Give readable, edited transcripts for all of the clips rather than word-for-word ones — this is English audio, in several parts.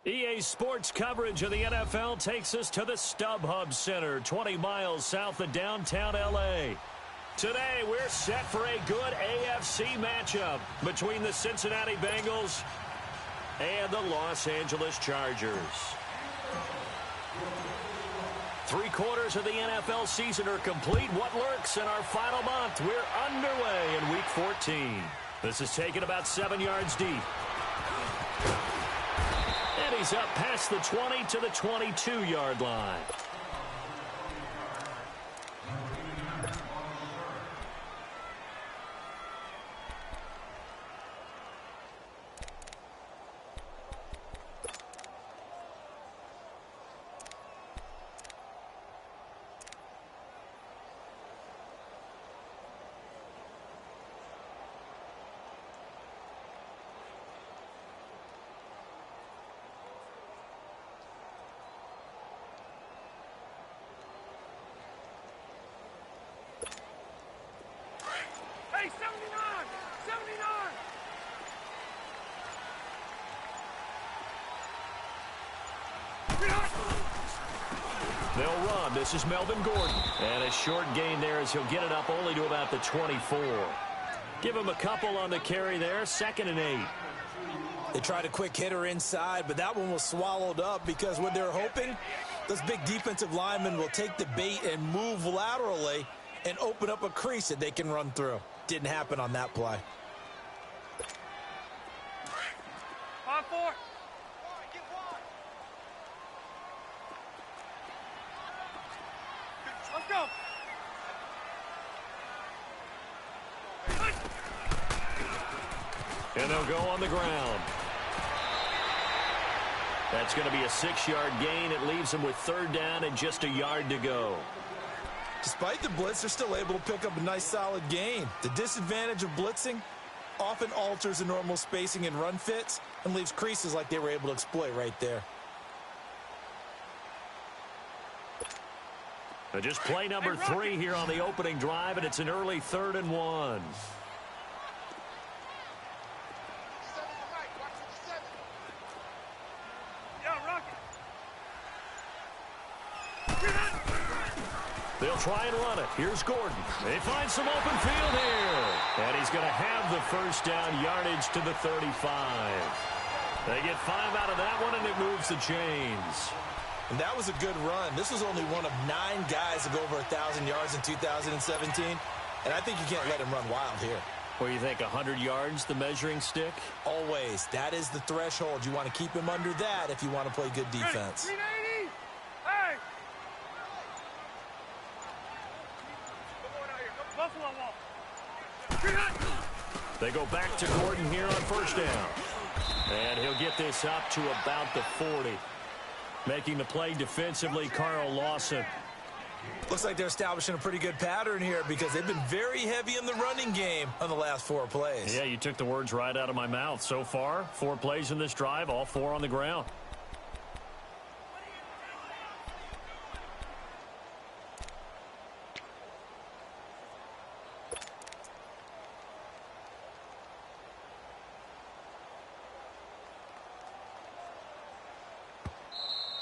EA Sports coverage of the NFL takes us to the StubHub Center, 20 miles south of downtown L.A. Today, we're set for a good AFC matchup between the Cincinnati Bengals and the Los Angeles Chargers. 3/4 of the NFL season are complete. What lurks in our final month? We're underway in Week 14. This is taken about 7 yards deep. And he's up past the 20 to the 22-yard line. Hey, 79! 79! They'll run. This is Melvin Gordon. And a short gain there as he'll get it up only to about the 24. Give him a couple on the carry there. 2nd and 8. They tried a quick hitter inside, but that one was swallowed up because what they're hoping, those big defensive linemen will take the bait and move laterally and open up a crease that they can run through. Didn't happen on that play. 5-4. Let's go. And they'll go on the ground. That's going to be a 6-yard gain. It leaves them with 3rd down and just a yard to go. Despite the blitz, they're still able to pick up a nice solid gain. The disadvantage of blitzing often alters the normal spacing and run fits and leaves creases like they were able to exploit right there. Just play number 3 here on the opening drive, and it's an early 3rd and 1. They'll try and run it. Here's Gordon. They find some open field here. And he's going to have the 1st down, yardage to the 35. They get 5 out of that one, and it moves the chains. And that was a good run. This was only one of 9 guys to go over 1,000 yards in 2017. And I think you can't let him run wild here. Where you think 100 yards, the measuring stick? Always. That is the threshold. You want to keep him under that if you want to play good defense. Ready. 380. Hey. Buffalo wall. They go back to Gordon here on 1st down. And he'll get this up to about the 40. Making the play defensively, Carl Lawson. Looks like they're establishing a pretty good pattern here because they've been very heavy in the running game on the last 4 plays. Yeah, you took the words right out of my mouth. So far, 4 plays in this drive, all 4 on the ground.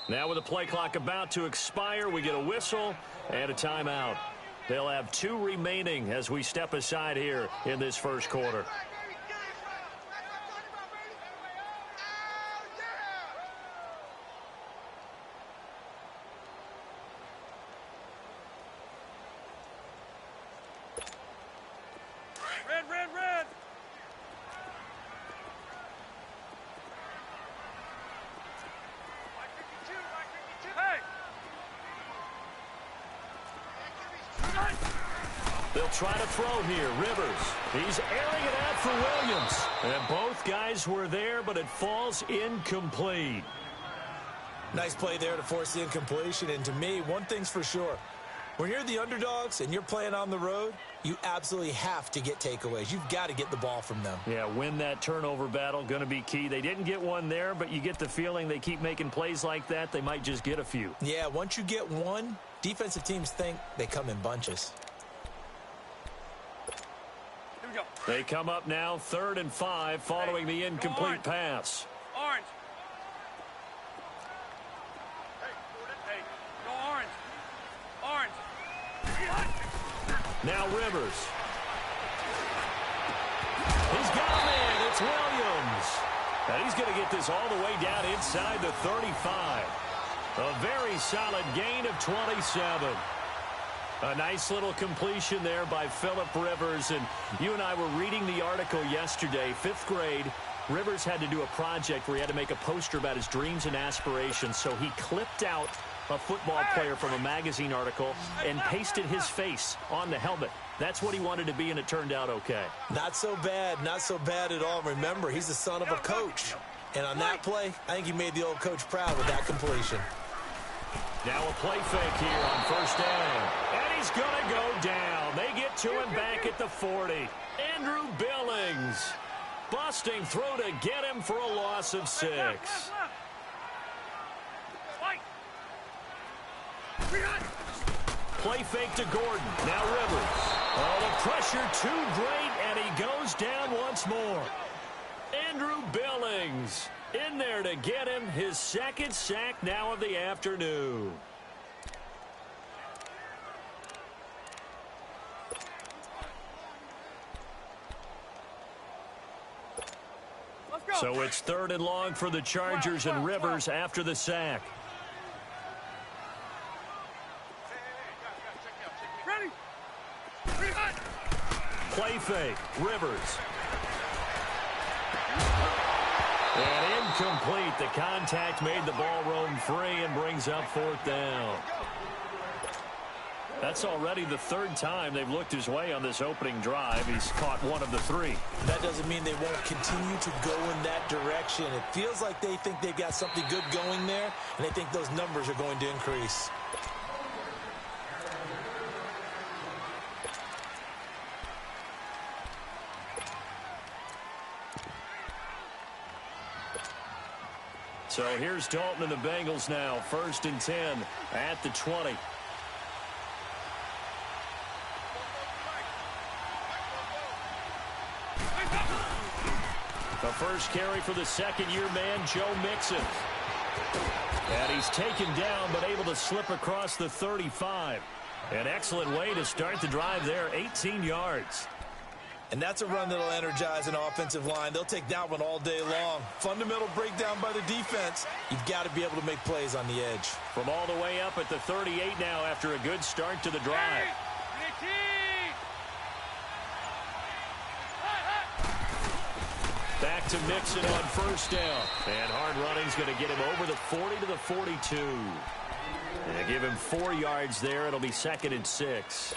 Now with the play clock about to expire, we get a whistle and a timeout. They'll have 2 remaining as we step aside here in this 1st quarter. Red. They'll try to throw here. Rivers. He's airing it out for Williams. And both guys were there, but it falls incomplete. Nice play there to force the incompletion. And to me, one thing's for sure. When you're the underdogs and you're playing on the road, you absolutely have to get takeaways. You've got to get the ball from them. Yeah, win that turnover battle, going to be key. They didn't get one there, but you get the feeling they keep making plays like that, they might just get a few. Yeah, once you get one, defensive teams think they come in bunches. Here we go. They come up now 3rd and 5 following the incomplete pass. Orange. Now Rivers. He's got a man. It's Williams. And he's going to get this all the way down inside the 35. A very solid gain of 27. A nice little completion there by Phillip Rivers. And you and I were reading the article yesterday, 5th grade. Rivers had to do a project where he had to make a poster about his dreams and aspirations. So he clipped out a football player from a magazine article and pasted his face on the helmet. That's what he wanted to be, and it turned out okay. Not so bad at all. Remember, he's the son of a coach. And on that play, I think he made the old coach proud with that completion. Now a play fake here on first down. And he's going to go down. They get to him back at the 40. Andrew Billings busting through to get him for a loss of 6. Play fake to Gordon. Now Rivers. Oh, the pressure too great, and he goes down once more. Andrew Billings in there to get him his 2nd sack now of the afternoon. So it's 3rd and long for the Chargers, and Rivers after the sack. Play fake. Rivers. And incomplete. The contact made the ball roam free and brings up 4th down. That's already the 3rd time they've looked his way on this opening drive. He's caught 1 of the 3. That doesn't mean they won't continue to go in that direction. It feels like they think they've got something good going there, and they think those numbers are going to increase. So here's Dalton and the Bengals now. 1st and 10 at the 20. The first carry for the 2nd-year man, Joe Mixon. And he's taken down but able to slip across the 35. An excellent way to start the drive there, 18 yards. And that's a run that'll energize an offensive line. They'll take that one all day long. Fundamental breakdown by the defense. You've got to be able to make plays on the edge. From all the way up at the 38 now after a good start to the drive. Back to Mixon on first down. And hard running's going to get him over the 40 to the 42. And give him 4 yards there. It'll be 2nd and 6.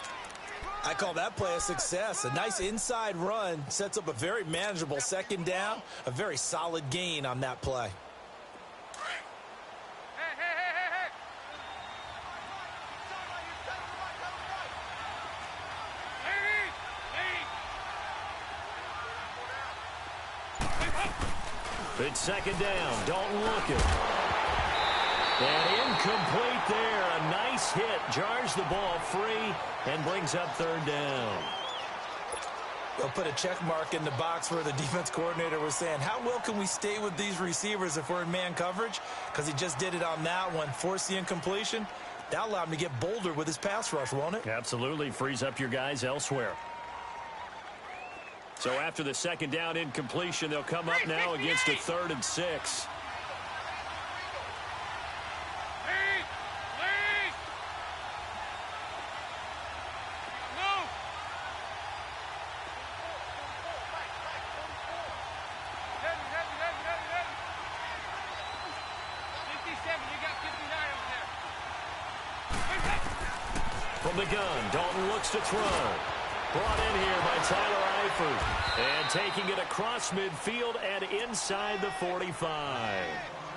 I call that play a success. A nice inside run sets up a very manageable 2nd down. A very solid gain on that play. It's 2nd down. Dalton looking. And incomplete there. A nice hit. Jars the ball free and brings up 3rd down. They'll put a check mark in the box where the defense coordinator was saying, how well can we stay with these receivers if we're in man coverage? Because he just did it on that one. Forced the incompletion. That'll allow him to get bolder with his pass rush, won't it? Absolutely. Frees up your guys elsewhere. So after the 2nd down incompletion, they'll come up now against a 3rd and 6. From the gun, Dalton looks to throw. Brought in here by Tyler Eifert. And taking it across midfield and inside the 45.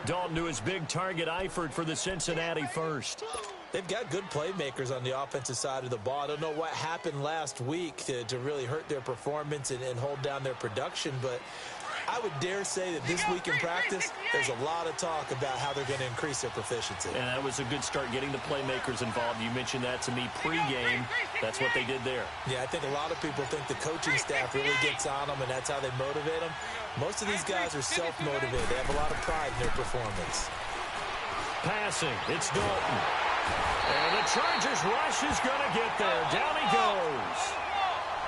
Dalton to his big target, Eifert, for the Cincinnati first. They've got good playmakers on the offensive side of the ball. I don't know what happened last week to really hurt their performance and hold down their production, but I would dare say that this week in practice, there's a lot of talk about how they're going to increase their proficiency. And that was a good start getting the playmakers involved. You mentioned that to me pregame. That's what they did there. Yeah, I think a lot of people think the coaching staff really gets on them, and that's how they motivate them. Most of these guys are self-motivated. They have a lot of pride in their performance. Passing, it's Dalton. And the Chargers rush is going to get there. Down he goes.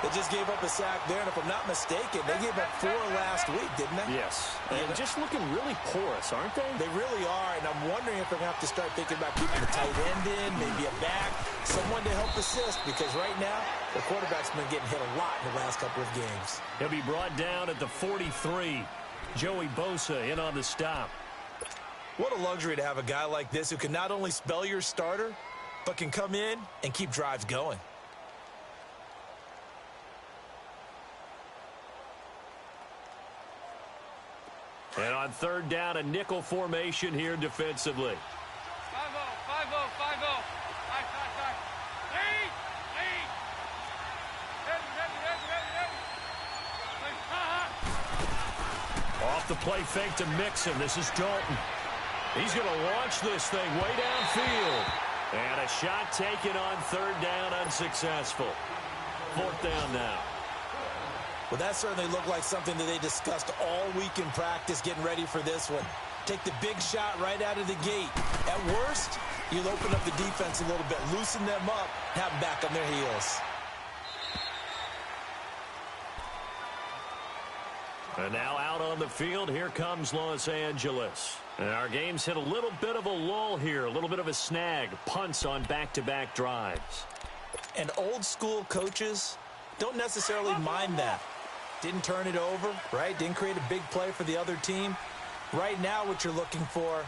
They just gave up a sack there, and if I'm not mistaken, they gave up 4 last week, didn't they? Yes, and just looking really porous, aren't they? They really are, and I'm wondering if they're going to have to start thinking about keeping the tight end in, maybe a back, someone to help assist, because right now, the quarterback's been getting hit a lot in the last couple of games. He'll be brought down at the 43. Joey Bosa in on the stop. What a luxury to have a guy like this who can not only spell your starter, but can come in and keep drives going. And on third down, a nickel formation here defensively. 5-0, 5-0, 5-0. Nice. Lead. Ready. Off the play fake to Mixon. This is Dalton. He's going to launch this thing way downfield. And a shot taken on third down, unsuccessful. Fourth down now. Well, that certainly looked like something that they discussed all week in practice getting ready for this one. Take the big shot right out of the gate. At worst, you'll open up the defense a little bit, loosen them up, have them back on their heels. And now out on the field, here comes Los Angeles. And our game's hit a little bit of a lull here, a little bit of a snag. Punts on back-to-back drives. And old-school coaches don't necessarily mind that. Didn't turn it over, right? Didn't create a big play for the other team. Right now what you're looking for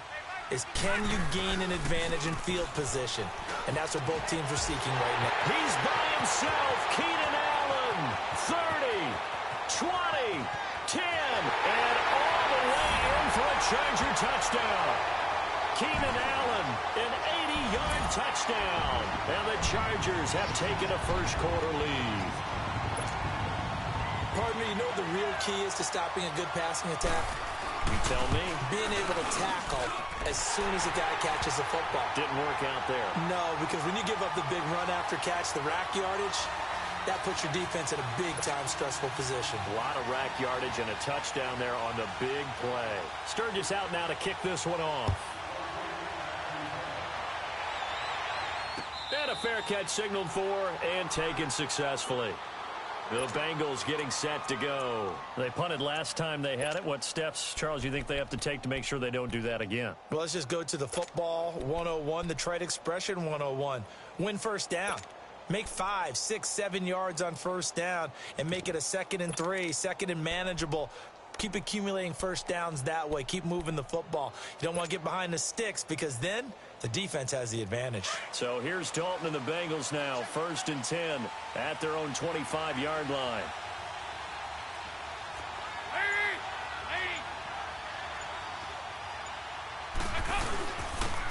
is, can you gain an advantage in field position? And that's what both teams are seeking right now. He's by himself. Keenan Allen, 30, 20, 10, and all the way in for a Charger touchdown. Keenan Allen, an 80-yard touchdown. And the Chargers have taken a first-quarter lead. Pardon me, you know what the real key is to stopping a good passing attack? You tell me. Being able to tackle as soon as a guy catches the football. Didn't work out there. No, because when you give up the big run after catch, the rack yardage, that puts your defense in a big-time stressful position. A lot of rack yardage and a touchdown there on the big play. Sturgis out now to kick this one off. And a fair catch signaled for and taken successfully. The Bengals getting set to go. They punted last time they had it. What steps, Charles, you think they have to take to make sure they don't do that again? Well, let's just go to the football 101, the trite expression 101. Win first down. Make 5, 6, 7 yards on first down and make it a 2nd and 3, 2nd and manageable. Keep accumulating first downs that way. Keep moving the football. You don't want to get behind the sticks because then the defense has the advantage. So here's Dalton and the Bengals now. 1st and 10 at their own 25-yard line.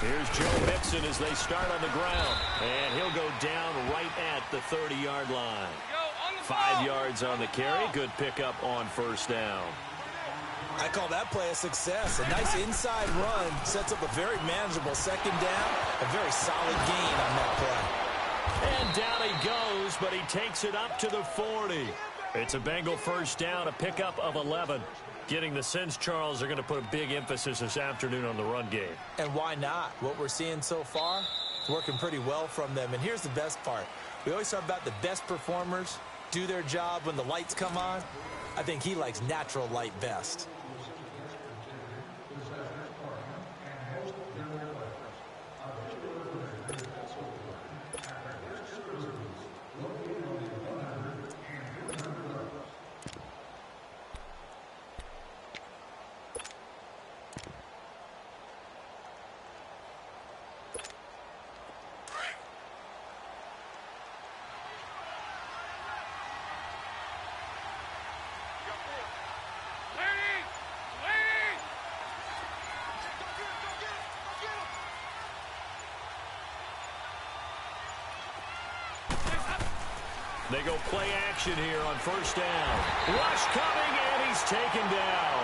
Here's Joe Mixon as they start on the ground. And he'll go down right at the 30-yard line. 5 yards on the carry. Good pickup on first down. I call that play a success. A nice inside run sets up a very manageable 2nd down. A very solid gain on that play. And down he goes, but he takes it up to the 40. It's a Bengal first down, a pickup of 11. Getting the sense, Charles, they're going to put a big emphasis this afternoon on the run game. And why not? What we're seeing so far is working pretty well from them. And here's the best part. We always talk about the best performers do their job when the lights come on. I think he likes natural light best. They go play action here on first down. Rush coming, and he's taken down.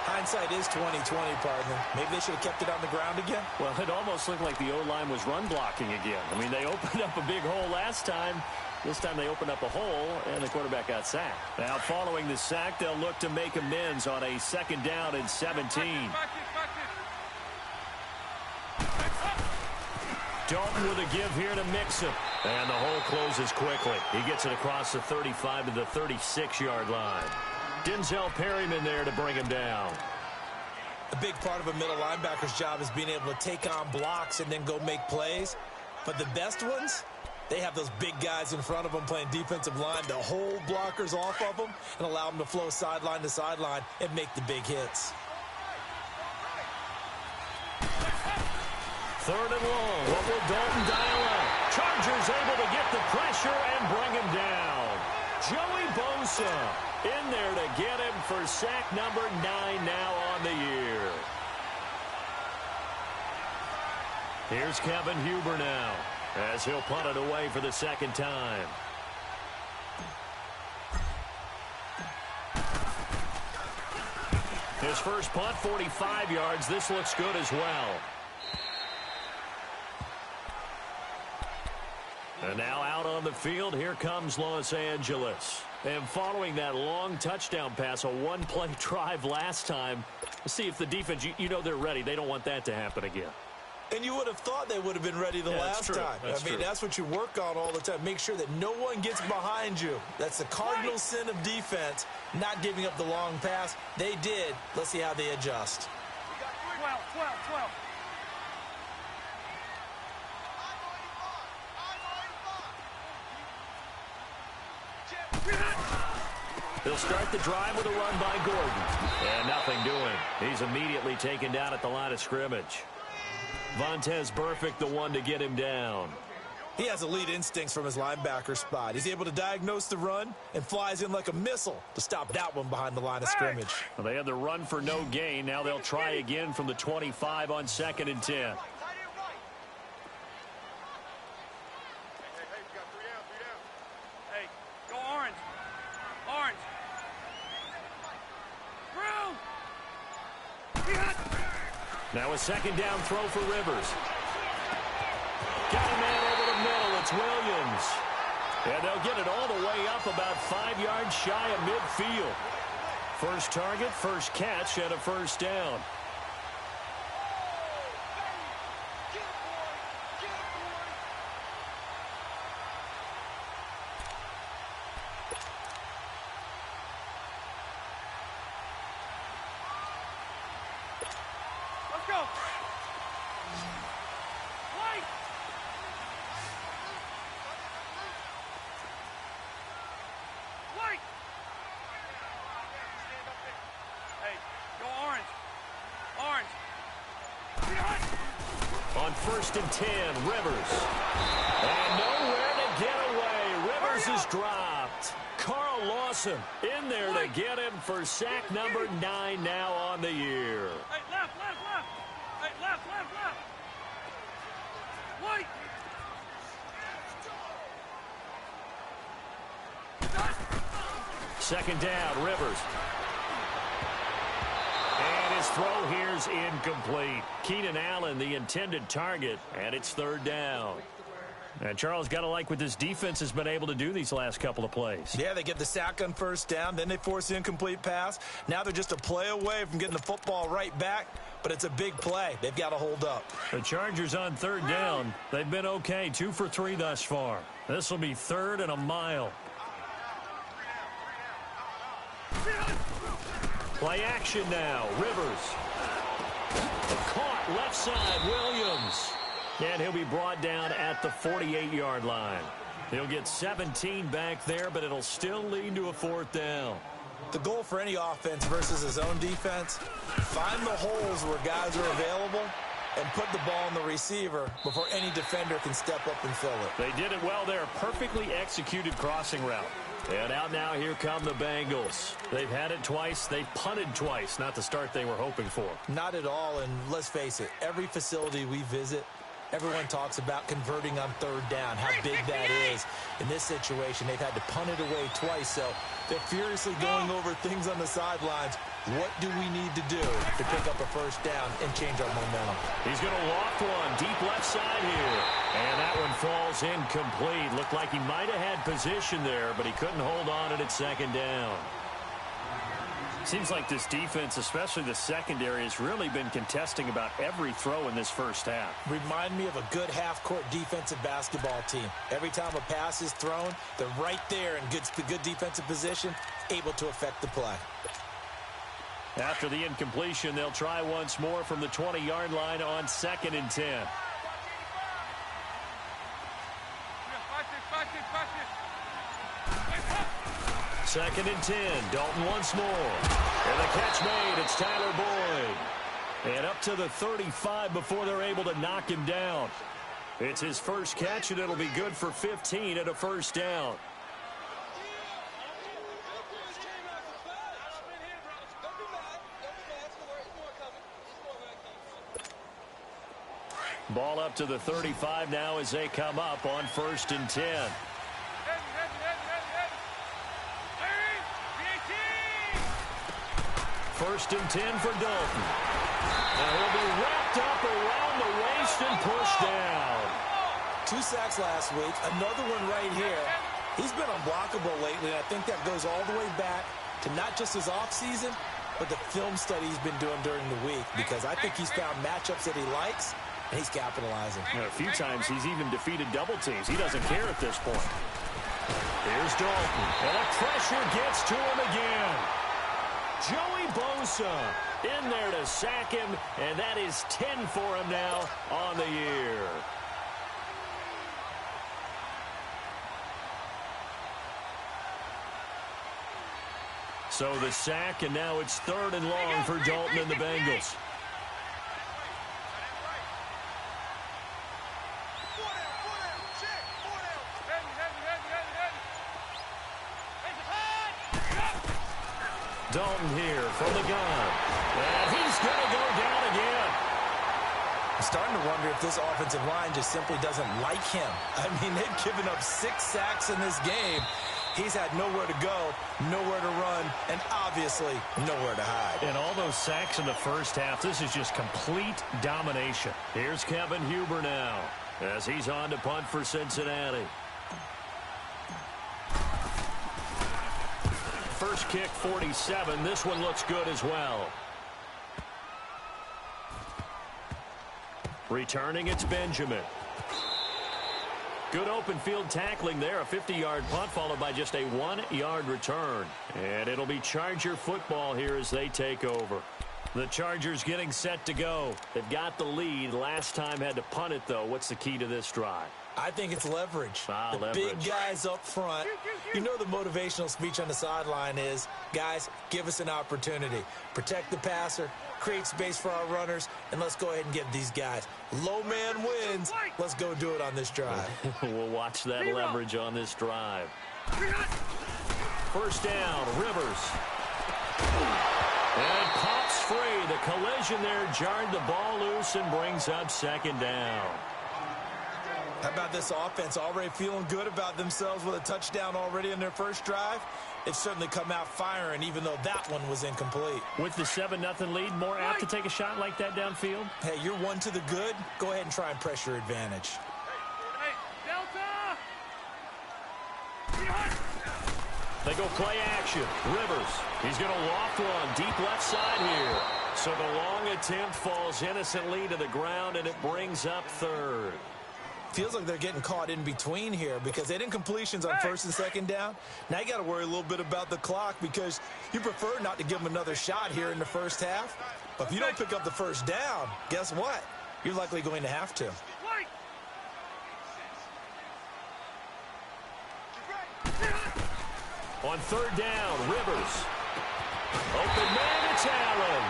Hindsight is 20/20, partner. Maybe they should have kept it on the ground again. Well, it almost looked like the O-line was run blocking again. I mean, they opened up a big hole last time. This time they opened up a hole, and the quarterback got sacked. Now, following the sack, they'll look to make amends on a 2nd down and 17. Dalton with a give here to mix him. And the hole closes quickly. He gets it across the 35 to the 36-yard line. Denzel Perryman there to bring him down. A big part of a middle linebacker's job is being able to take on blocks and then go make plays. But the best ones, they have those big guys in front of them playing defensive line to hold blockers off of them and allow them to flow sideline to sideline and make the big hits. Third and long. What will Dalton dial up? Chargers able to get the pressure and bring him down. Joey Bosa in there to get him for sack number 9 now on the year. Here's Kevin Huber now as he'll punt it away for the second time. His first punt, 45 yards. This looks good as well. And now out on the field, here comes Los Angeles. And following that long touchdown pass, a one-play drive last time, see if the defense, you know they're ready. They don't want that to happen again. And you would have thought they would have been ready the last time. That's what you work on all the time. Make sure that no one gets behind you. That's the cardinal sin of defense, not giving up the long pass. They did. Let's see how they adjust. 12. They'll start the drive with a run by Gordon. And nothing doing. He's immediately taken down at the line of scrimmage. Vontaze Burfict, the one to get him down. He has elite instincts from his linebacker spot. He's able to diagnose the run and flies in like a missile to stop that one behind the line of scrimmage. Well, they had the run for no gain. Now they'll try again from the 25 on 2nd and 10. Now a second down throw for Rivers. Got a man over the middle. It's Williams. And they'll get it all the way up about 5 yards shy of midfield. First target, first catch, and a first down. On 1st and 10, Rivers. And nowhere to get away. Rivers is dropped. Carl Lawson in there to get him for sack number 9 now on the year. Hey, left. Hey, left. White. Second down, Rivers. And his throw here's incomplete. Keenan Allen, the intended target, and it's 3rd down. And Charles, got to like what this defense has been able to do these last couple of plays. Yeah, they get the sack on 1st down, then they force the incomplete pass. Now they're just a play away from getting the football right back, but it's a big play. They've got to hold up. The Chargers on 3rd down. They've been okay, 2 for 3 thus far. This will be 3rd and a mile. Play action now. Rivers. Caught left side. Williams. And he'll be brought down at the 48-yard line. He'll get 17 back there, but it'll still lead to a 4th down. The goal for any offense versus his own defense, find the holes where guys are available and put the ball in the receiver before any defender can step up and fill it. They did it well there. Perfectly executed crossing route. And out now, here come the Bengals. They've had it twice. They've punted twice. Not the start they were hoping for. Not at all, and let's face it, every facility we visit, everyone talks about converting on 3rd down, how big that is. In this situation, they've had to punt it away twice, so they're furiously going over things on the sidelines. What do we need to do to pick up a 1st down and change our momentum? He's going to loft one deep left side here. And that one falls incomplete. Looked like he might have had position there, but he couldn't hold on it at 2nd down. Seems like this defense, especially the secondary, has really been contesting about every throw in this first half. Remind me of a good half-court defensive basketball team. Every time a pass is thrown, they're right there in good defensive position, able to affect the play. After the incompletion, they'll try once more from the 20-yard line on 2nd and 10. Second and 10. Dalton once more. And the catch made. It's Tyler Boyd. And up to the 35 before they're able to knock him down. It's his first catch, and it'll be good for 15 at a first down. Ball up to the 35 now as they come up on 1st and 10. First and 10 for Dalton. And he'll be wrapped up around the waist and pushed down. 2 sacks last week, another one right here. He's been unblockable lately, and I think that goes all the way back to not just his offseason, but the film study he's been doing during the week, because I think he's found matchups that he likes, and he's capitalizing. A few times he's even defeated double teams. He doesn't care at this point. Here's Dalton, and the pressure gets to him again. Joey Bosa in there to sack him, and that is 10 for him now on the year. So the sack, and now it's 3rd and long for Dalton and the Bengals. Dalton here from the gun. And he's going to go down again. I'm starting to wonder if this offensive line just simply doesn't like him. I mean, they've given up 6 sacks in this game. He's had nowhere to go, nowhere to run, and obviously nowhere to hide. And all those sacks in the first half, this is just complete domination. Here's Kevin Huber now as he's on to punt for Cincinnati. First kick, 47. This one looks good as well. Returning, it's Benjamin. Good open field tackling there. A 50-yard punt followed by just a 1-yard return. And it'll be Charger football here as they take over. The Chargers getting set to go. They've got the lead. Last time had to punt it, though. What's the key to this drive? I think it's leverage. The leverage. Big guys up front. You know the motivational speech on the sideline is, guys, give us an opportunity. Protect the passer, create space for our runners, and let's go ahead and give these guys. Low man wins. Let's go do it on this drive. We'll watch that leverage on this drive. First down, Rivers. And it pops free. The collision there jarred the ball loose and brings up 2nd down. How about this offense already feeling good about themselves with a touchdown already in their first drive? They've certainly come out firing, even though that one was incomplete. With the 7-0 lead, more apt to take a shot like that downfield? Hey, you're one to the good. Go ahead and try and press your advantage. Hey, Delta! They go play action. Rivers, he's going to loft one deep left side here. So the long attempt falls innocently to the ground, and it brings up 3rd. Feels like they're getting caught in between here because they didn't completions on 1st and 2nd down. Now you got to worry a little bit about the clock because you prefer not to give them another shot here in the first half. But if you don't pick up the first down, guess what? You're likely going to have to. On 3rd down, Rivers. Open man, it's Allen.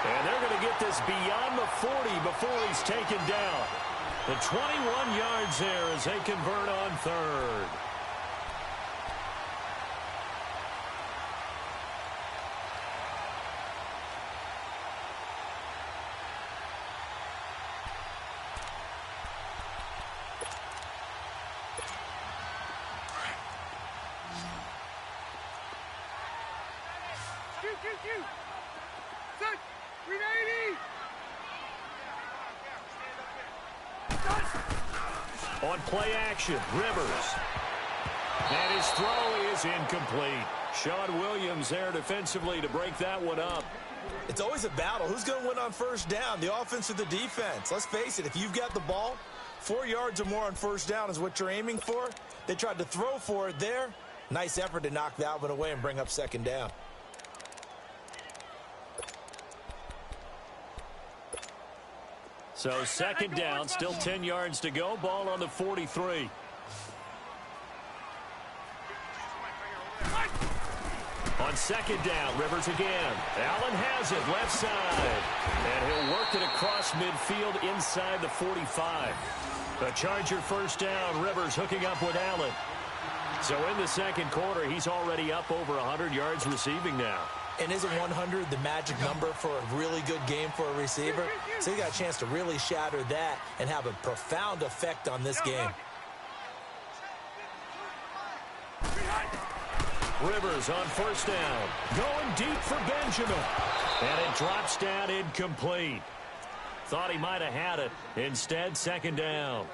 And they're going to get this beyond the 40 before he's taken down. The 21 yards there as they convert on 3rd. Set! 380! On play action, Rivers. And his throw is incomplete. Sean Williams there defensively to break that one up. It's always a battle. Who's going to win on first down, the offense or the defense? Let's face it, if you've got the ball, 4 yards or more on first down is what you're aiming for. They tried to throw for it there. Nice effort to knock that one away and bring up second down. So second down, still 10 yards to go. Ball on the 43. On second down, Rivers again. Allen has it, left side. And he'll work it across midfield inside the 45. The Charger first down, Rivers hooking up with Allen. So in the second quarter, he's already up over 100 yards receiving now. And isn't 100 the magic number for a really good game for a receiver? So you got a chance to really shatter that and have a profound effect on this game. Rivers on first down. Going deep for Benjamin. And it drops down incomplete. Thought he might have had it. Instead, second down.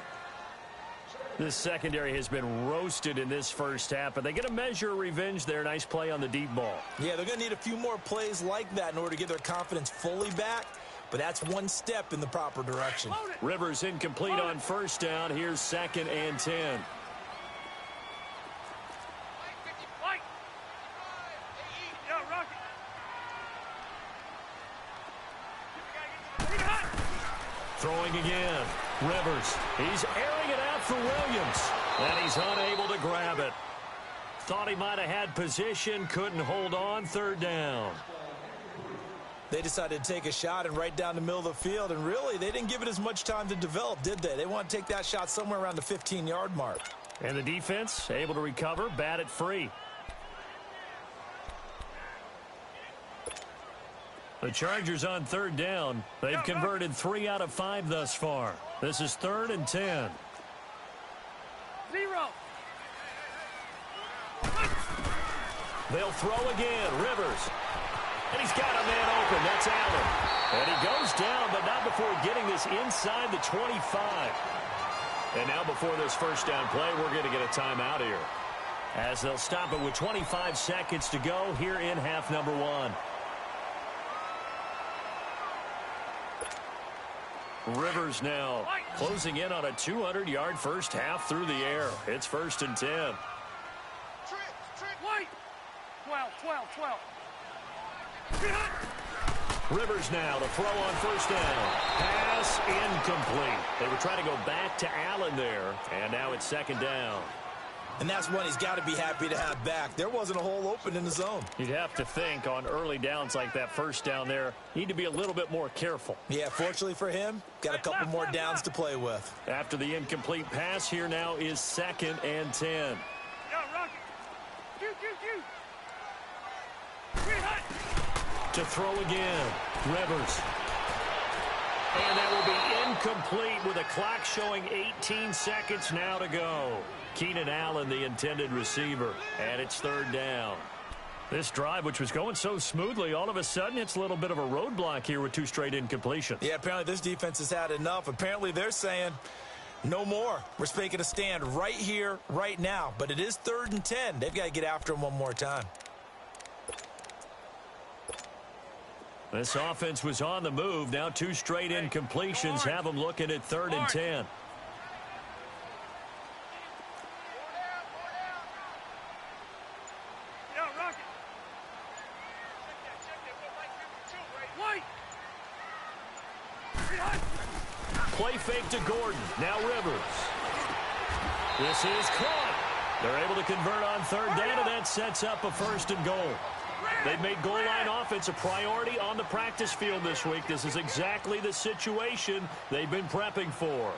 This secondary has been roasted in this first half, but they get a measure of revenge there. Nice play on the deep ball. Yeah, they're going to need a few more plays like that in order to get their confidence fully back, but that's one step in the proper direction. Rivers incomplete on first down. Here's second and 10. Throwing again. Rivers. He's airing it out for Williams. And he's unable to grab it. Thought he might have had position. Couldn't hold on. Third down. They decided to take a shot and right down the middle of the field. And really, they didn't give it as much time to develop, did they? They want to take that shot somewhere around the 15-yard mark. And the defense able to recover. Bat it free. The Chargers on third down. They've converted 3 out of 5 thus far. This is third and 10. 0. They'll throw again. Rivers. And he's got a man open. That's Allen. And he goes down, but not before getting this inside the 25. And now before this first down play, we're going to get a timeout here, as they'll stop it with 25 seconds to go here in half number 1. Rivers now closing in on a 200-yard first half through the air. It's first and 10. White. 12. Rivers now to throw on first down. Pass incomplete. They were trying to go back to Allen there, and now it's second down. And that's one he's got to be happy to have back. There wasn't a hole open in the zone. You'd have to think on early downs like that first down there, need to be a little bit more careful. Yeah, fortunately for him, got a couple more downs to play with. After the incomplete pass, here now is second and 10. Yo, Rocky. To throw again, Rivers. And that will be incomplete with a clock showing 18 seconds now to go. Keenan Allen, the intended receiver, and it's third down. This drive, which was going so smoothly, all of a sudden it's a little bit of a roadblock here with 2 straight incompletions. Yeah, apparently this defense has had enough. Apparently they're saying no more. We're making a stand right here, right now. But it is third and 10. They've got to get after him one more time. This offense was on the move. Now 2 straight incompletions have them looking at third and 10. Play fake to Gordon. Now Rivers. This is caught. They're able to convert on third down, and that sets up a first and goal. They've made goal line offense a priority on the practice field this week. This is exactly the situation they've been prepping for.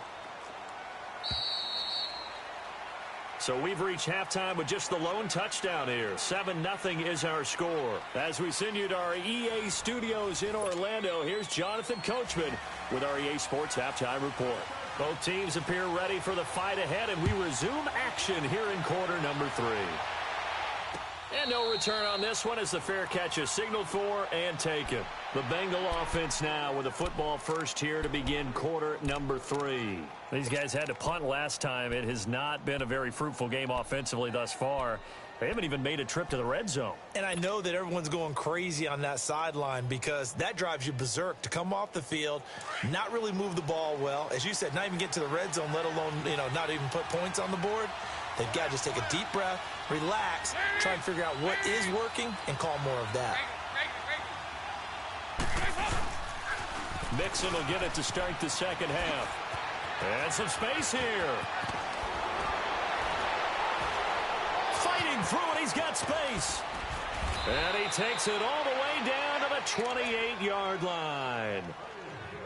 So we've reached halftime with just the lone touchdown here. 7-0 is our score. As we send you to our EA studios in Orlando, here's Jonathan Coachman with our EA Sports Halftime Report. Both teams appear ready for the fight ahead, and we resume action here in quarter number 3. And no return on this one as the fair catch is signaled for and taken. The Bengal offense now with a football first here to begin quarter number 3. These guys had to punt last time. It has not been a very fruitful game offensively thus far. They haven't even made a trip to the red zone. And I know that everyone's going crazy on that sideline because that drives you berserk to come off the field, not really move the ball well. As you said, not even get to the red zone, let alone, not even put points on the board. They've got to just take a deep breath, relax, try and figure out what is working, and call more of that. Mixon will get it to start the second half. And some space here. Fighting through it, he's got space. And he takes it all the way down to the 28-yard line.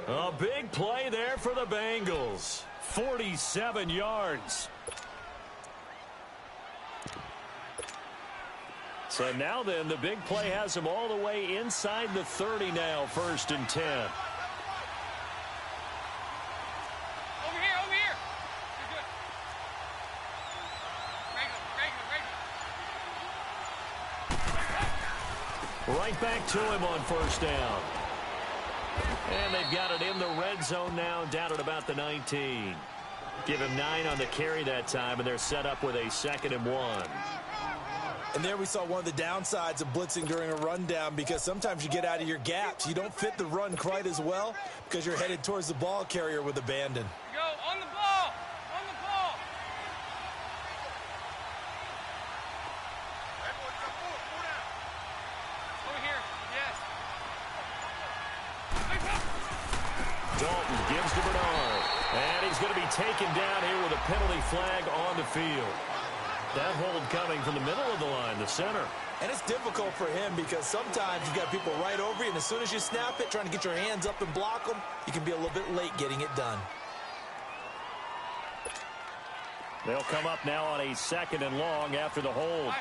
A big play there for the Bengals. 47 yards. So now then, the big play has him all the way inside the 30 now, 1st and 10. Over here, over here. You're good. Regular. Right back to him on 1st down. And they've got it in the red zone now, down at about the 19. Give him 9 on the carry that time, and they're set up with a 2nd and 1. And there we saw one of the downsides of blitzing during a rundown, because sometimes you get out of your gaps. You don't fit the run quite as well because you're headed towards the ball carrier with abandon. Go on the ball. On the ball. Over here. Yes. Dalton gives to Bernard. And he's going to be taken down here with a penalty flag on the field. That hold coming from the middle of the line, the center. And it's difficult for him because sometimes you've got people right over you, and as soon as you snap it, trying to get your hands up and block them, you can be a little bit late getting it done. They'll come up now on a 2nd and long after the hold.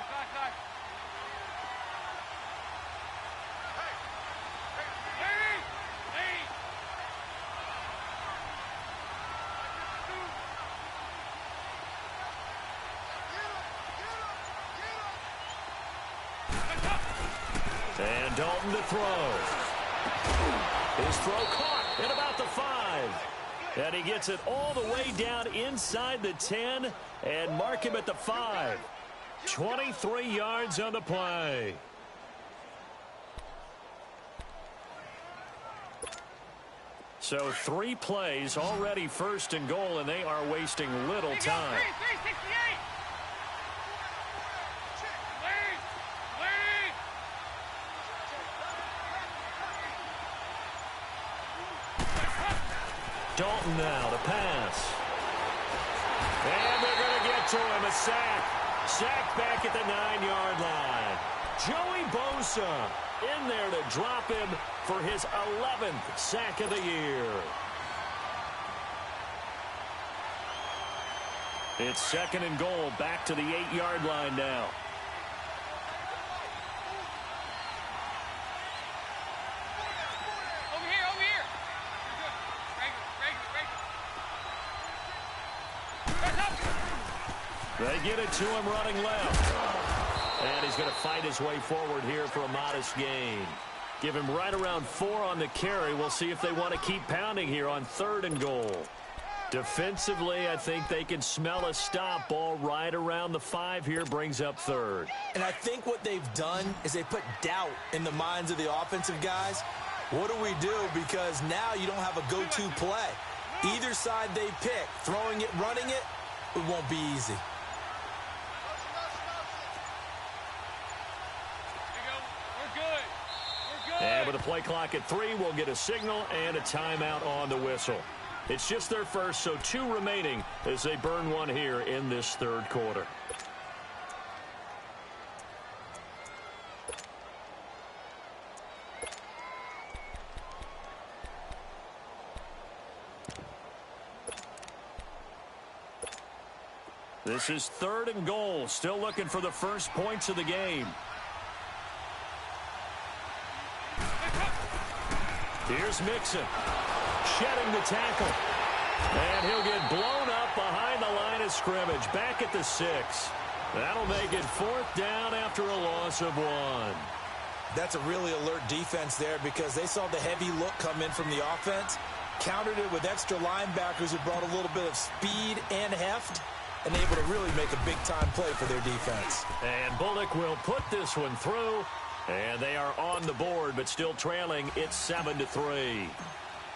And Dalton to throw. His throw caught at about the 5. And he gets it all the way down inside the 10 and mark him at the 5. 23 yards on the play. So 3 plays, already 1st and goal, and they are wasting little time. 368. Dalton now to pass. And they're going to get to him, a sack. Sack back at the 9-yard line. Joey Bosa in there to drop him for his 11th sack of the year. It's 2nd and goal, back to the 8-yard line now. They get it to him running left. And he's going to fight his way forward here for a modest gain. Give him right around 4 on the carry. We'll see if they want to keep pounding here on 3rd and goal. Defensively, I think they can smell a stop. Ball right around the 5 here, brings up 3rd. And I think what they've done is they put doubt in the minds of the offensive guys. What do we do? Because now you don't have a go-to play. Either side they pick, throwing it, running it, it won't be easy. And with a play clock at 3, we'll get a signal and a timeout on the whistle. It's just their first, so 2 remaining as they burn one here in this 3rd quarter. This is 3rd and goal, still looking for the first points of the game. Here's Mixon, shedding the tackle, and he'll get blown up behind the line of scrimmage, back at the 6. That'll make it 4th down after a loss of 1. That's a really alert defense there because they saw the heavy look come in from the offense, countered it with extra linebackers who brought a little bit of speed and heft, and able to really make a big-time play for their defense. And Bullock will put this one through, and they are on the board, but still trailing. It's 7-3.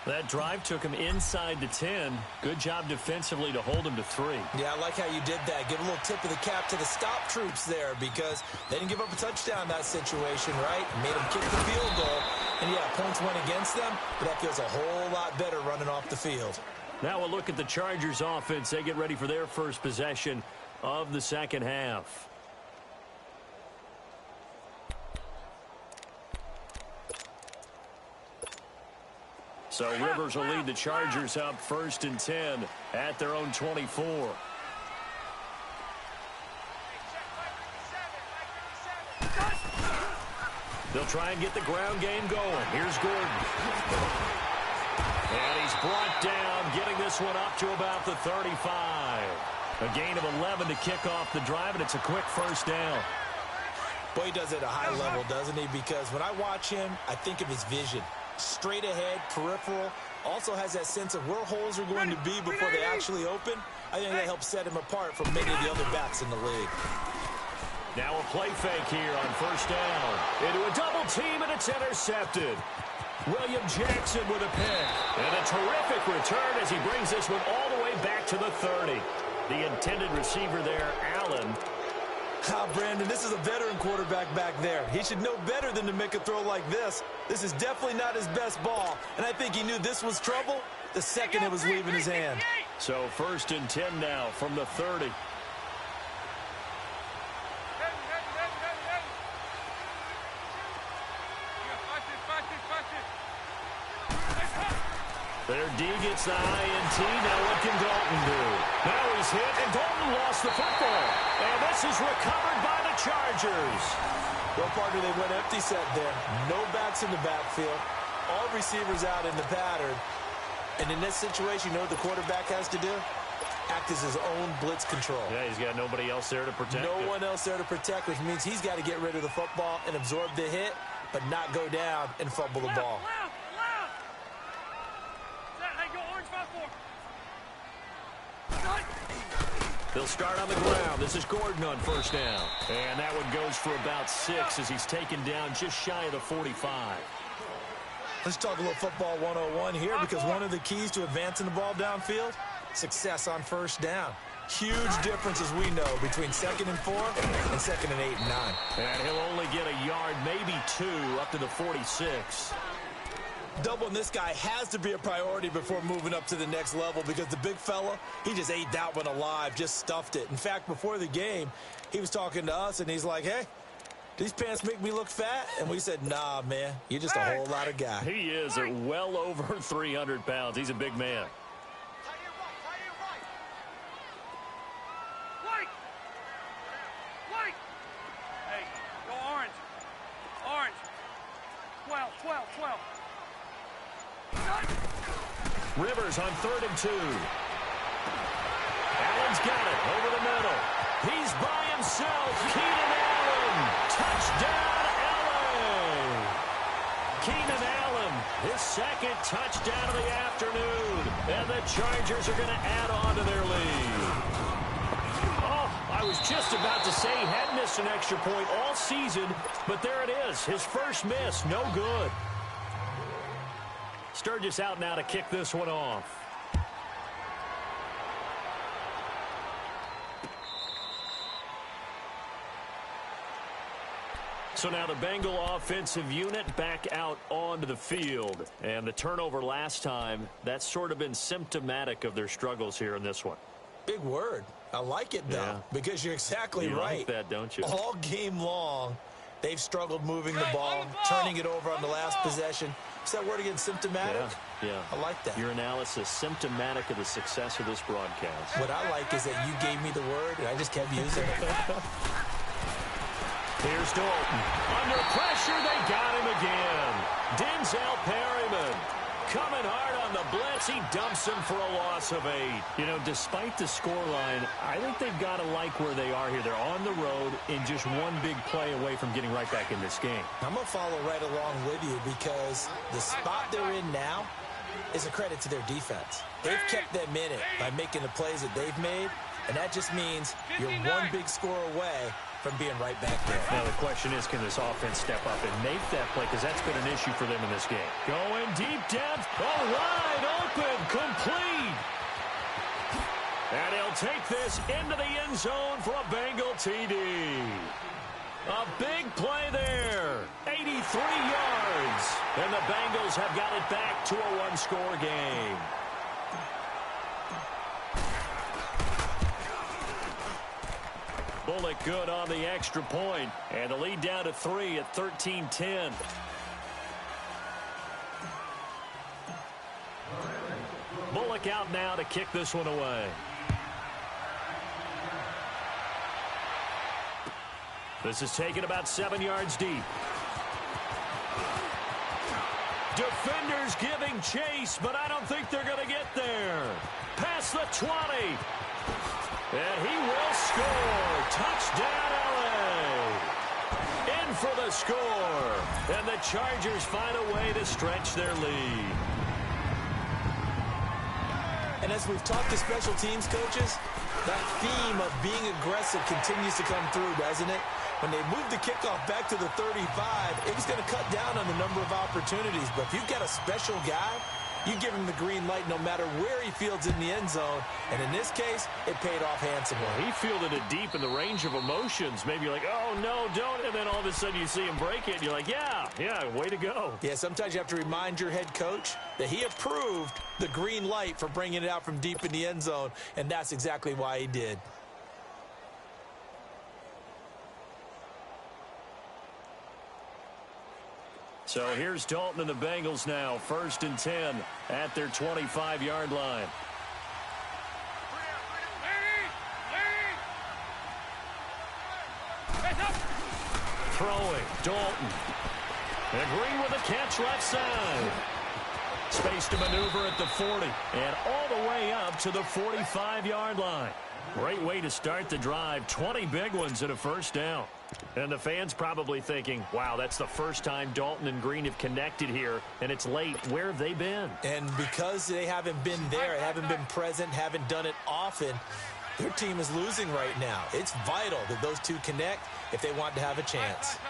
That drive took him inside the 10. Good job defensively to hold him to 3. Yeah, I like how you did that. Give a little tip of the cap to the stop troops there because they didn't give up a touchdown in that situation, right? Made them kick the field goal. And, yeah, points went against them, but that feels a whole lot better running off the field. Now we'll look at the Chargers offense. They get ready for their first possession of the second half. So Rivers will lead the Chargers up 1st and 10 at their own 24. They'll try and get the ground game going. Here's Gordon. And he's brought down, getting this one up to about the 35. A gain of 11 to kick off the drive, and it's a quick first down. Boy, he does it at a high level, doesn't he? Because when I watch him, I think of his vision. Straight ahead, peripheral, also has that sense of where holes are going to be before they actually open. I think that helps set him apart from many of the other backs in the league. Now a play fake here on first down. Into a double team, and it's intercepted. William Jackson with a pick. And a terrific return as he brings this one all the way back to the 30. The intended receiver there, Allen. Brandon, this is a veteran quarterback back there. He should know better than to make a throw like this. This is definitely not his best ball, and I think he knew this was trouble the second it was leaving his hand. So 1st and 10 now from the 30. Their D gets the INT. Now what can Dalton do? Now he's hit, and Dalton lost the football. And this is recovered by the Chargers. Well, partner, they went empty set there. No backs in the backfield. All receivers out in the pattern. And in this situation, you know what the quarterback has to do? Act as his own blitz control. Yeah, he's got nobody else there to protect him. No one else there to protect, which means he's got to get rid of the football and absorb the hit, but not go down and fumble the ball. They'll start on the ground. This is Gordon on first down. And that one goes for about 6 as he's taken down just shy of the 45. Let's talk a little football 101 here because one of the keys to advancing the ball downfield, success on first down. Huge difference, as we know, between 2nd and 4 and 2nd and 8 and 9. And he'll only get a yard, maybe 2, up to the 46. Doubling this guy has to be a priority before moving up to the next level because the big fella, he just ate that one alive, just stuffed it. In fact, before the game, he was talking to us, and he's like, hey, these pants make me look fat? And we said, nah, man, you're just a whole lot of guy. He is at well over 300 pounds. He's a big man. Hey, go orange. Orange. 12, 12, 12. Rivers on 3rd and 2. Allen's got it over the middle. He's by himself. Keenan Allen. Touchdown, LA. Keenan Allen, his 2nd touchdown of the afternoon. And the Chargers are going to add on to their lead. Oh, I was just about to say he had missed an extra point all season, but there it is. His first miss, no good. Sturgis out now to kick this one off. So now the Bengal offensive unit back out onto the field. And the turnover last time, that's sort of been symptomatic of their struggles here in this one. Big word. I like it, though, because you're exactly right. You like that, don't you? All game long, they've struggled moving the ball, turning it over on the last possession. Is that word again, symptomatic? Yeah. I like that. Your analysis, symptomatic of the success of this broadcast. What I like is that you gave me the word, and I just kept using it. Here's Dalton. Under pressure, they got him again. Denzel Perryman coming hard on the blitz. He dumps him for a loss of 8. You know, despite the scoreline, I think they've got to like where they are here. They're on the road in just one big play away from getting right back in this game. I'm going to follow right along with you because the spot they're in now is a credit to their defense. They've kept them in it by making the plays that they've made, And that just means you're one big score away from being right back there. Now the question is, can this offense step up and make that play? Because that's been an issue for them in this game. Going deep depth. Oh, wide open. Complete. And he'll take this into the end zone for a Bengal TD. A big play there. 83 yards. And the Bengals have got it back to a one-score game. Bullock good on the extra point. And the lead down to 3 at 13-10. Bullock out now to kick this one away. This is taken about 7 yards deep. Defenders giving chase, but I don't think they're going to get there. Past the 20. And he will score. Touchdown, LA. In for the score. And the Chargers find a way to stretch their lead. And as we've talked to special teams coaches, that theme of being aggressive continues to come through, doesn't it? When they moved the kickoff back to the 35, it was going to cut down on the number of opportunities. But if you've got a special guy, you give him the green light no matter where he fields in the end zone. And in this case, it paid off handsomely. Well, he fielded it deep in the range of emotions. Maybe you're like, oh, no, don't. And then all of a sudden you see him break it. And you're like, yeah, way to go. Yeah, sometimes you have to remind your head coach that he approved the green light for bringing it out from deep in the end zone. And that's exactly why he did. So here's Dalton and the Bengals now. 1st and 10 at their 25-yard line. Throwing, Dalton. And Green with a catch left side. Space to maneuver at the 40. And all the way up to the 45-yard line. Great way to start the drive. 20 big ones and a first down. And the fans probably thinking, wow, that's the first time Dalton and Green have connected here, and it's late. Where have they been? And because they haven't been there, haven't been present, haven't done it often, their team is losing right now. It's vital that those two connect if they want to have a chance. 5-0.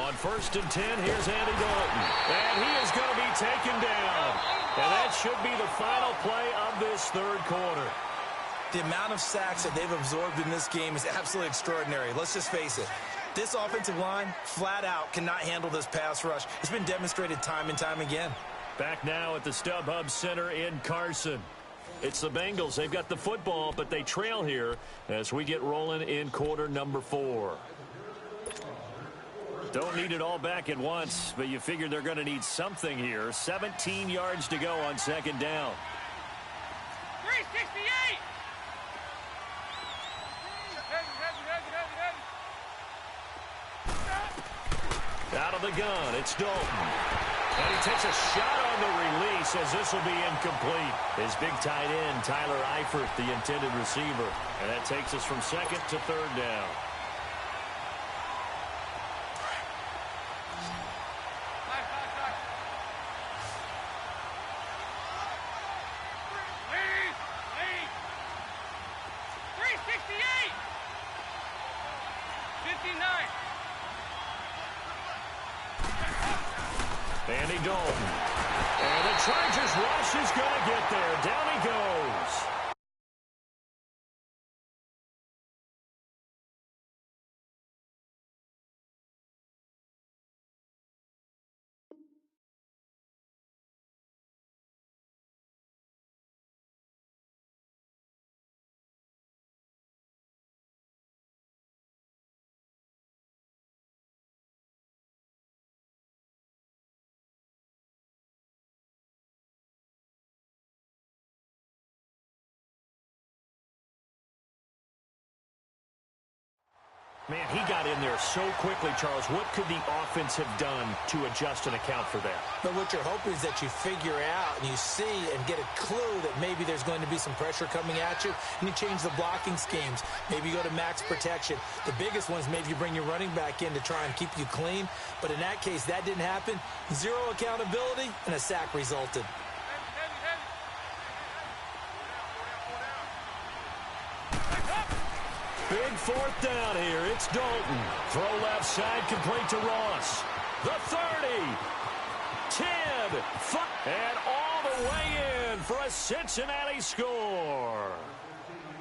On 1st and 10, here's Andy Dalton. And he is going to be taken down. And that should be the final play of this third quarter. The amount of sacks that they've absorbed in this game is absolutely extraordinary. Let's just face it. This offensive line, flat out, cannot handle this pass rush. It's been demonstrated time and time again. Back now at the StubHub Center in Carson. It's the Bengals. They've got the football, but they trail here as we get rolling in quarter number 4. Don't need it all back at once, but you figure they're going to need something here. 17 yards to go on 2nd down. 368. Out of the gun, it's Dalton. And he takes a shot on the release as this will be incomplete. His big tight end, Tyler Eifert, the intended receiver. And that takes us from 2nd to 3rd down. Andy Dalton. And the Chargers rush is going to get there. Down he goes. Man, he got in there so quickly, Charles. What could the offense have done to adjust and account for that? But what you're hoping is that you figure out and you see and get a clue that maybe there's going to be some pressure coming at you, and you change the blocking schemes. Maybe you go to max protection. The biggest one is maybe you bring your running back in to try and keep you clean. But in that case, that didn't happen. Zero accountability, and a sack resulted. Big fourth down here. It's Dalton. Throw left side, complete to Ross. The 30. 10. 5. And all the way in for a Cincinnati score.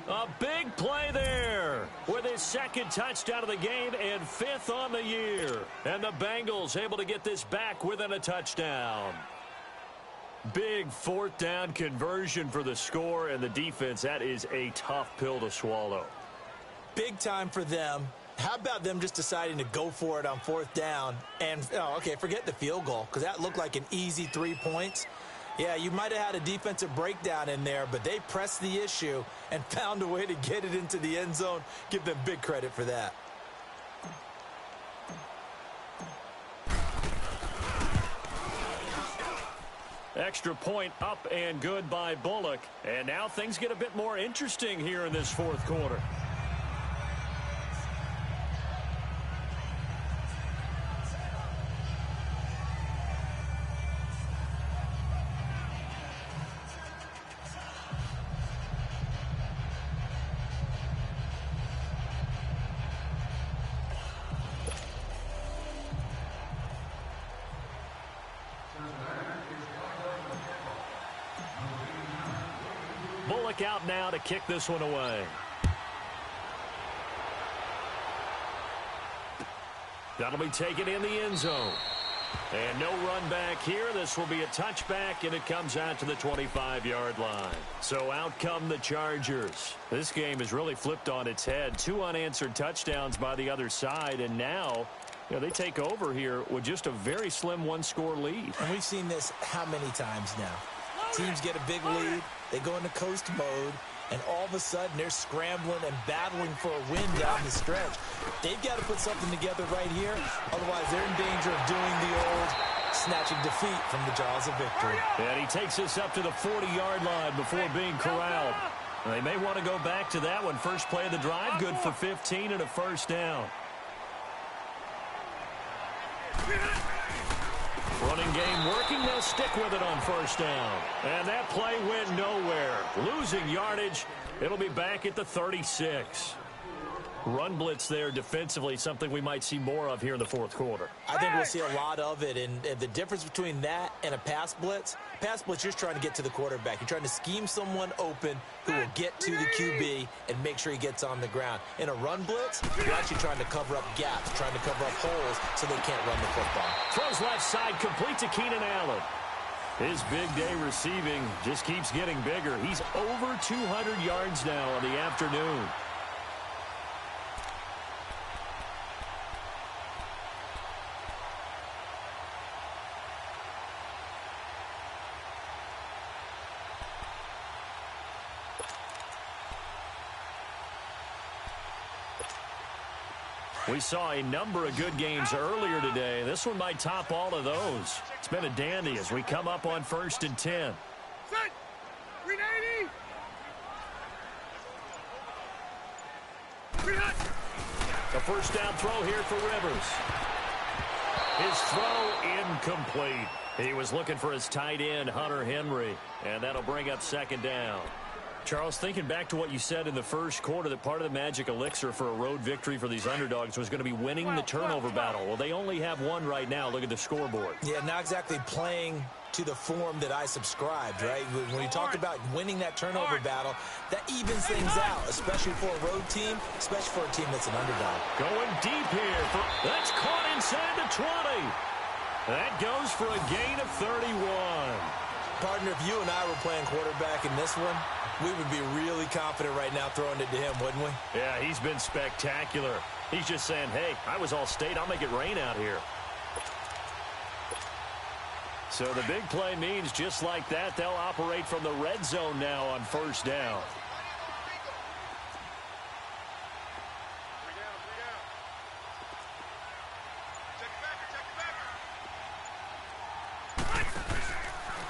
A big play there with his second touchdown of the game and 5th on the year. And the Bengals able to get this back within a touchdown. Big fourth down conversion for the score, and the defense, that is a tough pill to swallow. Big time for them. How about them just deciding to go for it on 4th down? And, okay, forget the field goal, because that looked like an easy 3 points. Yeah, you might have had a defensive breakdown in there, but they pressed the issue and found a way to get it into the end zone. Give them big credit for that. Extra point up and good by Bullock. And now things get a bit more interesting here in this fourth quarter. Bullock out now to kick this one away. That'll be taken in the end zone. And no run back here. This will be a touchback, and it comes out to the 25-yard line. So out come the Chargers. This game has really flipped on its head. 2 unanswered touchdowns by the other side, and now they take over here with just a very slim one-score lead. And we've seen this how many times now? Teams get a big lead, they go into coast mode, and all of a sudden they're scrambling and battling for a win down the stretch. They've got to put something together right here, otherwise they're in danger of doing the old snatching defeat from the jaws of victory. And he takes us up to the 40-yard line before being corralled. They may want to go back to that one. First play of the drive, good for 15 and a first down. Running game working. They'll stick with it on first down. And that play went nowhere. Losing yardage. It'll be back at the 36. Run blitz there defensively, something we might see more of here in the fourth quarter. I think we'll see a lot of it. And the difference between that and a pass blitz, you're just trying to get to the quarterback. You're trying to scheme someone open who will get to the QB and make sure he gets on the ground. In a run blitz, you're actually trying to cover up gaps, trying to cover up holes so they can't run the football. Throws left side, complete to Keenan Allen. His big day receiving just keeps getting bigger. He's over 200 yards now on the afternoon. We saw a number of good games earlier today. This one might top all of those. It's been a dandy as we come up on 1st and 10. Set. 390. A first down throw here for Rivers. His throw incomplete. He was looking for his tight end, Hunter Henry, and that'll bring up 2nd down. Charles, thinking back to what you said in the first quarter, that part of the magic elixir for a road victory for these underdogs was going to be winning the turnover battle. Well, they only have one right now. Look at the scoreboard. Yeah, not exactly playing to the form that I subscribed, right? When you talk about winning that turnover battle, that evens things out, especially for a road team, especially for a team that's an underdog. Going deep here. That's caught inside the 20. That goes for a gain of 31. Partner, if you and I were playing quarterback in this one, we would be really confident right now throwing it to him, wouldn't we? Yeah, he's been spectacular. He's just saying, hey, I was all state. I'll make it rain out here. So the big play means just like that, they'll operate from the red zone now on first down.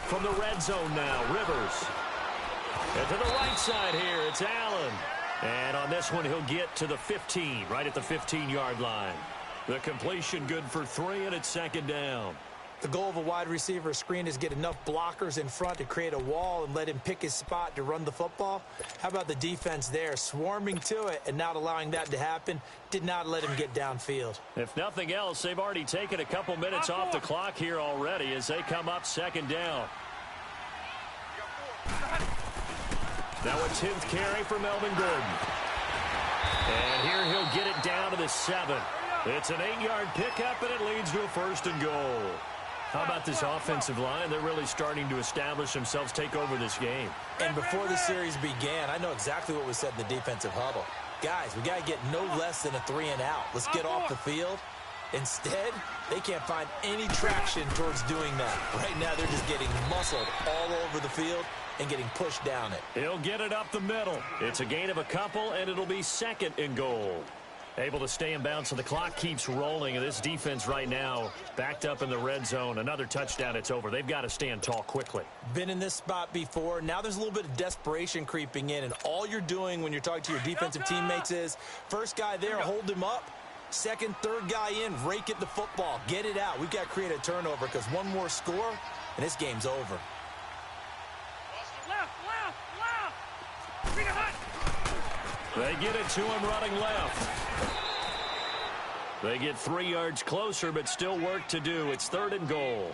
From the red zone now, Rivers. And to the right side here, it's Allen. And on this one, he'll get to the 15, right at the 15-yard line. The completion good for 3, and it's 2nd down. The goal of a wide receiver screen is get enough blockers in front to create a wall and let him pick his spot to run the football. How about the defense there, swarming to it and not allowing that to happen? Did not let him get downfield. If nothing else, they've already taken a couple minutes off the clock here already as they come up second down. Now a 10th carry for Melvin Gordon. And here he'll get it down to the 7. It's an 8-yard pickup, and it leads to a 1st and goal. How about this offensive line? They're really starting to establish themselves, take over this game. And before the series began, I know exactly what was said in the defensive huddle. Guys, we got to get no less than a 3-and-out. Let's get off the field. Instead, they can't find any traction towards doing that. Right now, they're just getting muscled all over the field and getting pushed down it. He'll get it up the middle. It's a gain of a couple, and it'll be 2nd and goal. Able to stay in bounds, so the clock keeps rolling. And this defense right now backed up in the red zone. Another touchdown, it's over. They've got to stand tall quickly. Been in this spot before. Now there's a little bit of desperation creeping in. And all you're doing when you're talking to your defensive teammates is, first guy there, hold him up. Second, third guy in, rake at the football. Get it out. We've got to create a turnover because one more score, and this game's over. They get it to him running left. They get 3 yards closer, but still work to do. It's 3rd and goal.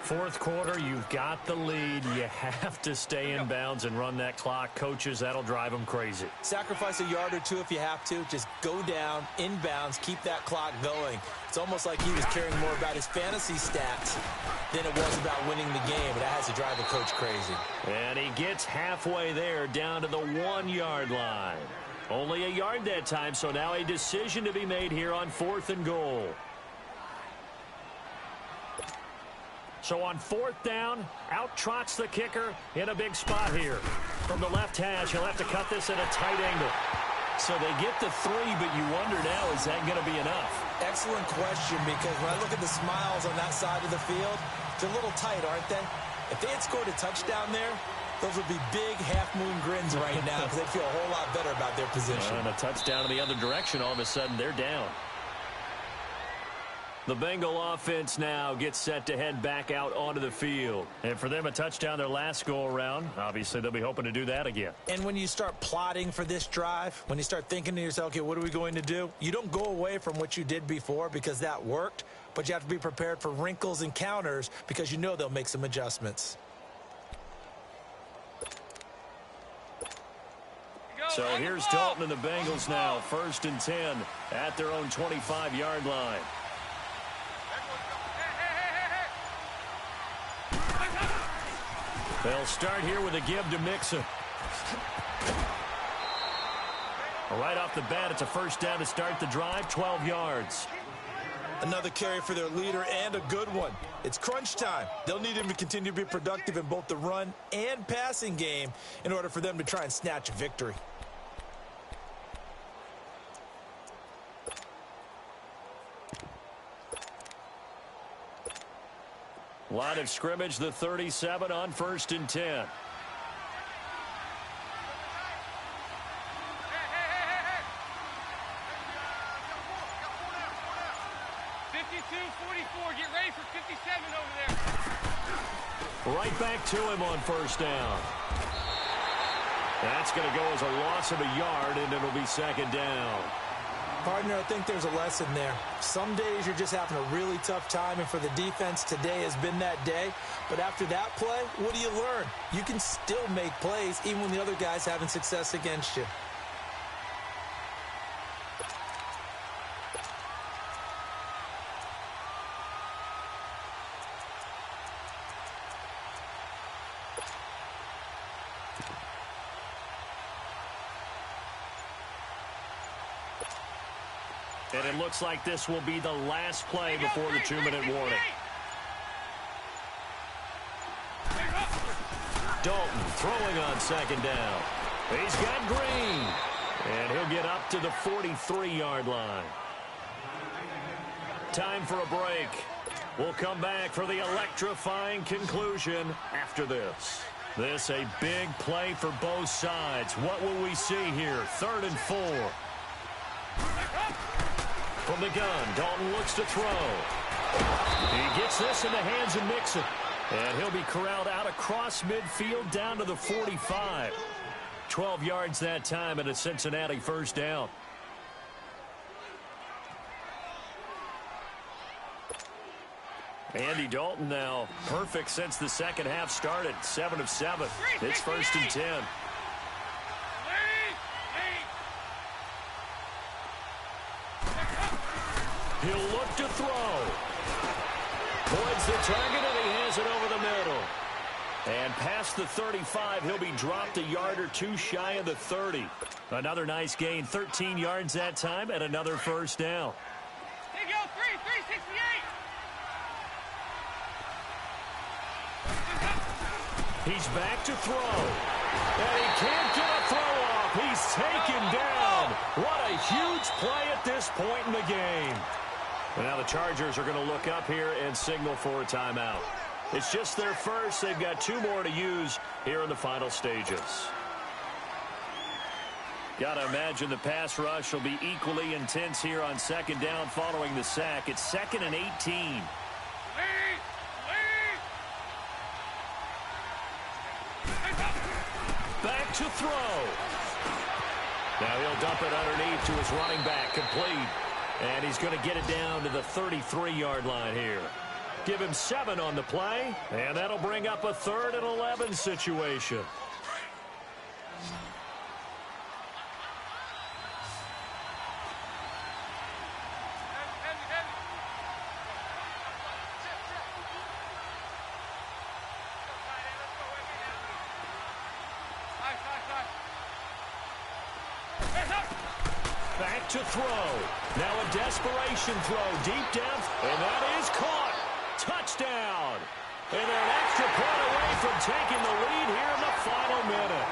4th quarter, you've got the lead. You have to stay in bounds and run that clock. Coaches, that'll drive them crazy. Sacrifice a yard or two if you have to. Just go down, in bounds, keep that clock going. It's almost like he was caring more about his fantasy stats than it was about winning the game. And that has to drive a coach crazy. And he gets halfway there, down to the 1-yard line. Only a yard that time, so now a decision to be made here on 4th and goal. So on 4th down, out trots the kicker in a big spot here. From the left hash, he'll have to cut this at a tight angle. So they get the 3, but you wonder now, is that going to be enough? Excellent question, because when I look at the smiles on that side of the field, they're a little tight, aren't they? If they had scored a touchdown there, those would be big half-moon grins right now because they'd feel a whole lot better about their position. And a touchdown in the other direction, all of a sudden they're down. The Bengal offense now gets set to head back out onto the field. And for them, a touchdown their last go-around. Obviously, they'll be hoping to do that again. And when you start plotting for this drive, when you start thinking to yourself, okay, what are we going to do? You don't go away from what you did before because that worked, but you have to be prepared for wrinkles and counters because you know they'll make some adjustments. So here's Dalton and the Bengals now, 1st and 10 at their own 25-yard line. They'll start here with a give to Mixon. Right off the bat, it's a 1st down to start the drive, 12 yards. Another carry for their leader and a good one. It's crunch time. They'll need him to continue to be productive in both the run and passing game in order for them to try and snatch a victory. Line of scrimmage, the 37 on 1st and 10. Get ready for 57 over there. Right back to him on 1st down. That's going to go as a loss of a yard, and it'll be 2nd down. Partner, I think there's a lesson there. Some days you're just having a really tough time, and for the defense, today has been that day. But after that play, what do you learn? You can still make plays even when the other guy's having success against you. And it looks like this will be the last play before the 2-minute warning. Dalton throwing on 2nd down. He's got Green. And he'll get up to the 43-yard line. Time for a break. We'll come back for the electrifying conclusion after this. This a big play for both sides. What will we see here? 3rd and 4. From the gun, Dalton looks to throw. He gets this in the hands of Mixon. And he'll be corralled out across midfield down to the 45. 12 yards that time and a Cincinnati first down. Andy Dalton now perfect since the second half started. 7 of 7. It's 1st and 10. He'll look to throw. Voids the target, and he has it over the middle. And past the 35, he'll be dropped a yard or two shy of the 30. Another nice gain, 13 yards that time, and another first down. Here you go, 368. He's back to throw. And he can't get a throw off. He's taken down. What a huge play at this point in the game. And now the Chargers are going to look up here and signal for a timeout. It's just their first. They've got 2 more to use here in the final stages. Got to imagine the pass rush will be equally intense here on second down following the sack. It's 2nd and 18. Back to throw. Now he'll dump it underneath to his running back, complete. And he's going to get it down to the 33-yard line here. Give him 7 on the play, and that'll bring up a 3rd and 11 situation. Back to throw. Now a desperation throw deep down, and that is caught. Touchdown. And they're an extra point away from taking the lead here in the final minute.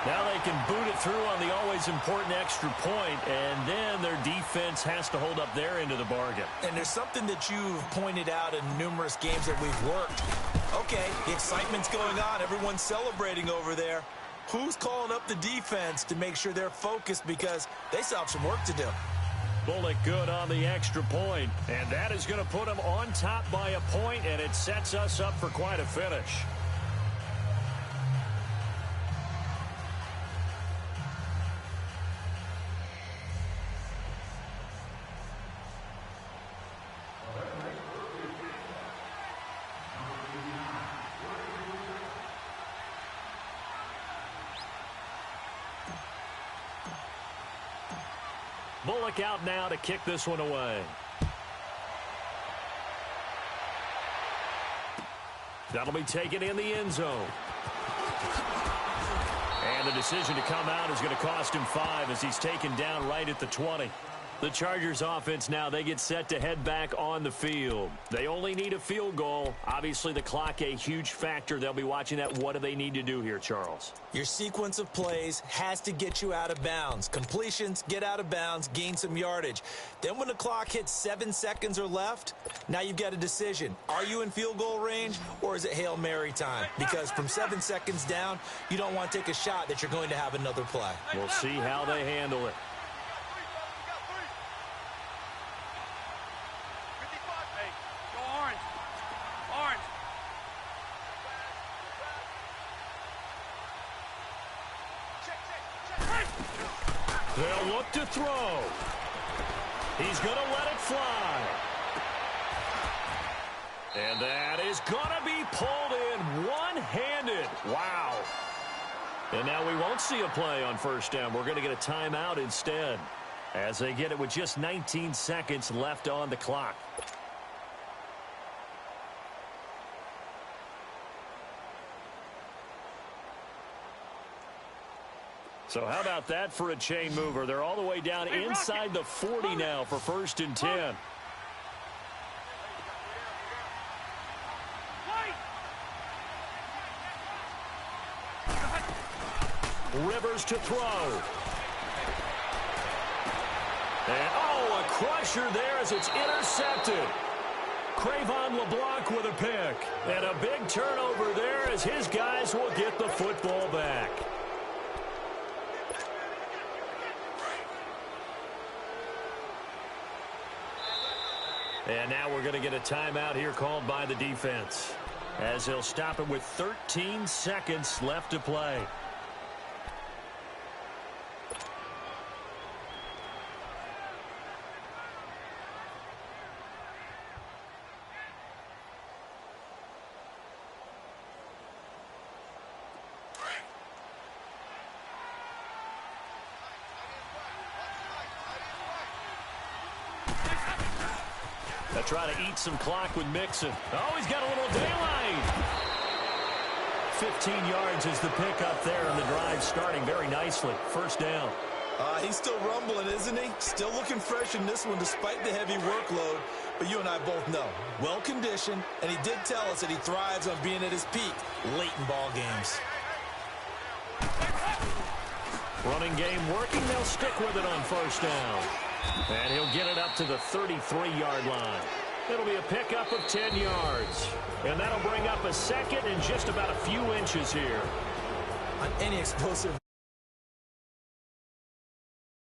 Now they can boot it through on the always important extra point, and then their defense has to hold up their end of the bargain. And there's something that you've pointed out in numerous games that we've worked. Okay, the excitement's going on. Everyone's celebrating over there. Who's calling up the defense to make sure they're focused, because they still have some work to do? Bullock good on the extra point, and that is going to put them on top by a point, and it sets us up for quite a finish. Bullock out now to kick this one away. That'll be taken in the end zone. And the decision to come out is going to cost him 5 as he's taken down right at the 20. The Chargers offense now, they get set to head back on the field. They only need a field goal. Obviously, the clock a huge factor. They'll be watching that. What do they need to do here, Charles? Your sequence of plays has to get you out of bounds. Completions, get out of bounds, gain some yardage. Then when the clock hits 7 seconds or left, now you've got a decision. Are you in field goal range, or is it Hail Mary time? Because from 7 seconds down, you don't want to take a shot that you're going to have another play. We'll see how they handle it. They'll look to throw. He's going to let it fly. And that is going to be pulled in one-handed. Wow. And now we won't see a play on first down. We're going to get a timeout instead, as they get it with just 19 seconds left on the clock. So how about that for a chain mover? They're all the way down inside the 40 now for 1st and 10. Rivers to throw. And, oh, a crusher there as it's intercepted. Cravon LeBlanc with a pick. And a big turnover there as his guys will get the football back. And now we're going to get a timeout here called by the defense, as he'll stop it with 13 seconds left to play. They'll try to eat some clock with Mixon. Oh, he's got a little daylight. 15 yards is the pickup there, and the drive starting very nicely. First down. He's still rumbling, isn't he? Still looking fresh in this one despite the heavy workload. But you and I both know, well-conditioned, and he did tell us that he thrives on being at his peak late in ball games. Running game working. They'll stick with it on first down. And he'll get it up to the 33-yard line. It'll be a pickup of 10 yards. And that'll bring up a second and just about a few inches here. On any explosive